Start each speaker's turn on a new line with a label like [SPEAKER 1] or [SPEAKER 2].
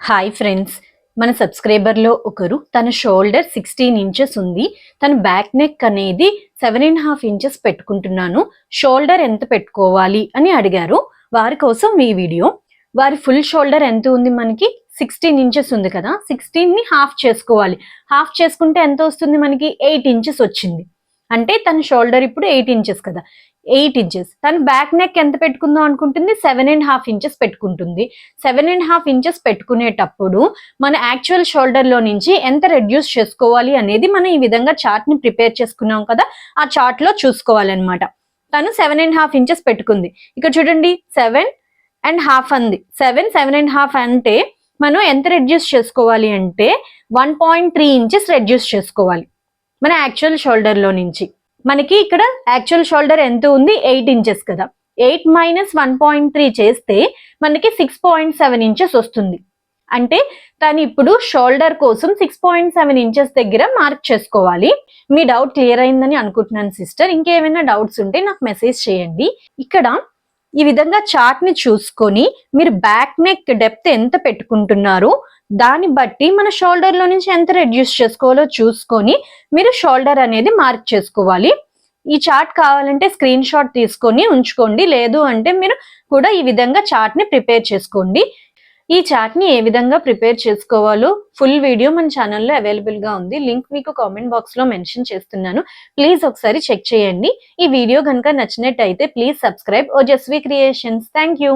[SPEAKER 1] Hi friends, మన సబ్స్క్రైబర్లో ఒకరు తన షోల్డర్ 16 ఇంచెస్ ఉంది. తన బ్యాక్ నెక్ అనేది 7.5 ఇంచెస్ పెట్టుకుంటున్నాను, షోల్డర్ ఎంత పెట్టుకోవాలి అని అడిగారు. వారి కోసం ఈ వీడియో. వారి ఫుల్ షోల్డర్ ఎంత ఉంది? మనకి 16 ఇంచెస్ ఉంది కదా, 16ని హాఫ్ చేసుకోవాలి. హాఫ్ చేసుకుంటే ఎంత వస్తుంది? మనకి 8 ఇంచెస్ వచ్చింది. అంటే తన షోల్డర్ ఇప్పుడు 8 ఇంచెస్ కదా, 8 ఇంచెస్. తన బ్యాక్ నెక్ ఎంత పెట్టుకుందాం అనుకుంటుంది? 7.5 ఇంచెస్ పెట్టుకుంటుంది. 7.5 ఇంచెస్ పెట్టుకునేటప్పుడు మన యాక్చువల్ షోల్డర్ లో నుంచి ఎంత రెడ్యూస్ చేసుకోవాలి అనేది మనం ఈ విధంగా చార్ట్ ని ప్రిపేర్ చేసుకున్నాం కదా, ఆ చార్ట్ లో చూసుకోవాలన్నమాట. తను 7.5 ఇంచెస్ పెట్టుకుంది. ఇక్కడ చూడండి, 7.5 అంది. 7.5 అంటే మనం ఎంత రెడ్యూస్ చేసుకోవాలి అంటే 1.3 ఇంచెస్ రెడ్యూస్ చేసుకోవాలి మన యాక్చువల్ షోల్డర్ లో నుంచి. మనకి ఇక్కడ యాక్చువల్ షోల్డర్ ఎంత ఉంది? 8 ఇంచెస్ కదా. 8 మైనస్ 1.3 చేస్తే మనకి 6.7 ఇంచెస్ వస్తుంది. అంటే తను ఇప్పుడు షోల్డర్ కోసం 6.7 ఇంచెస్ దగ్గర మార్క్ చేసుకోవాలి. మీ డౌట్ క్లియర్ అయిందని అనుకుంటున్నాను సిస్టర్. ఇంకేమైనా డౌట్స్ ఉంటే నాకు మెసేజ్ చేయండి. ఇక్కడ ఈ విధంగా చార్ట్ ని చూసుకొని మీరు బ్యాక్ నెక్ డెప్త్ ఎంత పెట్టుకుంటున్నారు, దాన్ని బట్టి మన షోల్డర్ లో నుంచి ఎంత రెడ్యూస్ చేసుకోవాలో చూసుకొని మీరు షోల్డర్ అనేది మార్క్ చేసుకోవాలి. ఈ చార్ట్ కావాలంటే స్క్రీన్ షాట్ తీసుకొని ఉంచుకోండి, లేదు అంటే మీరు కూడా ఈ విధంగా చార్ట్ ని ప్రిపేర్ చేసుకోండి. ఈ చార్ట్ ని ఏ విధంగా ప్రిపేర్ చేసుకోవాలో ఫుల్ వీడియో మన ఛానల్లో అవైలబుల్ గా ఉంది. లింక్ మీకు కామెంట్ బాక్స్ లో మెన్షన్ చేస్తున్నాను, ప్లీజ్ ఒకసారి చెక్ చేయండి. ఈ వీడియో కనుక నచ్చినట్టయితే please subscribe Ojaswi creations. Thank you.